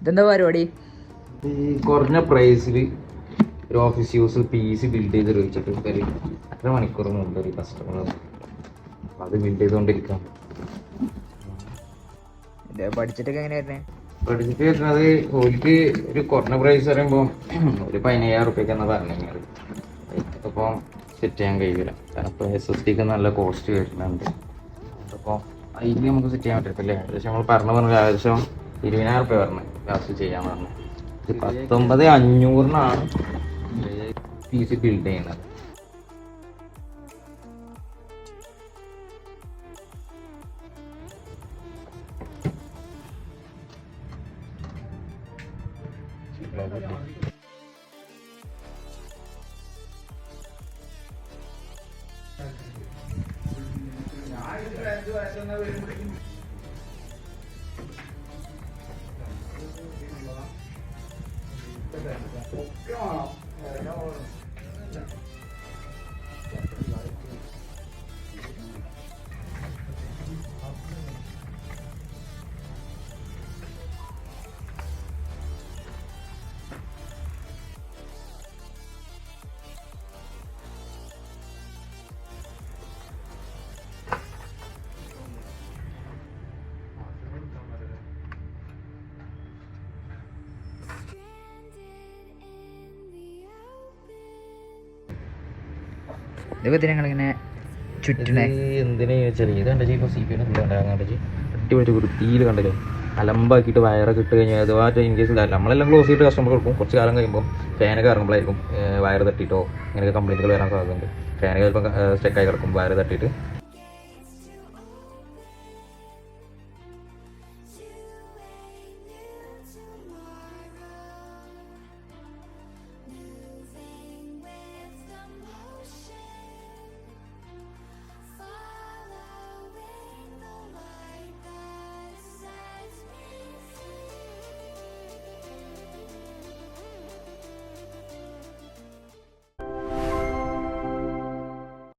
ഇതെന്താ പരിപാടി? ഈ കുറഞ്ഞ പ്രൈസിൽ ഒരു ഓഫീസ് യൂസ് പീസ് ബിൽഡ് ചെയ്ത് വെച്ചിട്ട് ഒരു 1.5 മണിക്കൂർ മുമ്പ് ഒരു കസ്റ്റമർ അത് ബിൽഡ് ചെയ്തുകൊണ്ടിരിക്കാം. പഠിച്ചിട്ടൊക്കെ എങ്ങനെയായിരുന്നേ? പഠിച്ചിട്ട് വരുന്നത് ഓലിക്ക് ഒരു കുറഞ്ഞ പ്രൈസ് പറയുമ്പോൾ ഒരു 15,000 റുപ്യക്കെന്നാണ് പറഞ്ഞു കഴിഞ്ഞാൽ അപ്പോൾ സെറ്റ് ചെയ്യാൻ കഴിയില്ല. കാരണം ഇപ്പോൾ SSDക്ക് നല്ല കോസ്റ്റ് വരുന്നുണ്ട്. അപ്പോൾ അതിൽ നമുക്ക് സെറ്റ് ചെയ്യാൻ പറ്റത്തില്ല. ഏകദേശം നമ്മൾ പറഞ്ഞു ഏകദേശം 20,000 റുപ്യ പറഞ്ഞു ലാസ്റ്റ് ചെയ്യാൻ പറഞ്ഞു. 19,500 പീസ് ബിൽഡ് ചെയ്യുന്നത്. ഇതൊക്കെ ഞങ്ങളിങ്ങനെ ചുറ്റണേ എന്തിനാ ചെറിയ കണ്ടു ഇപ്പോൾ CP കണ്ടു അടിപൊളി വൃത്തിയിൽ കണ്ടല്ലോ. അലമ്പാക്കിയിട്ട് വയറൊക്കെ ഇട്ട് കഴിഞ്ഞാൽ അതുമായിട്ട് ഇൻ കേസ് നമ്മളെല്ലാം ക്ലോസ് ചെയ്തിട്ട് കസ്റ്റമർ കൊടുക്കും. കുറച്ച് കാലം കഴിയുമ്പോൾ ഫാനൊക്കെ ഇറങ്ങുമ്പോഴായിരിക്കും വയർ തട്ടിയിട്ടോ ഇങ്ങനെയൊക്കെ കംപ്ലൈൻറ്റുകൾ വരാൻ സാധ്യതയുണ്ട്. ഫാനൊക്കെ ചിലപ്പോൾ സ്റ്റെക്കായി കിടക്കും വയർ തട്ടിയിട്ട്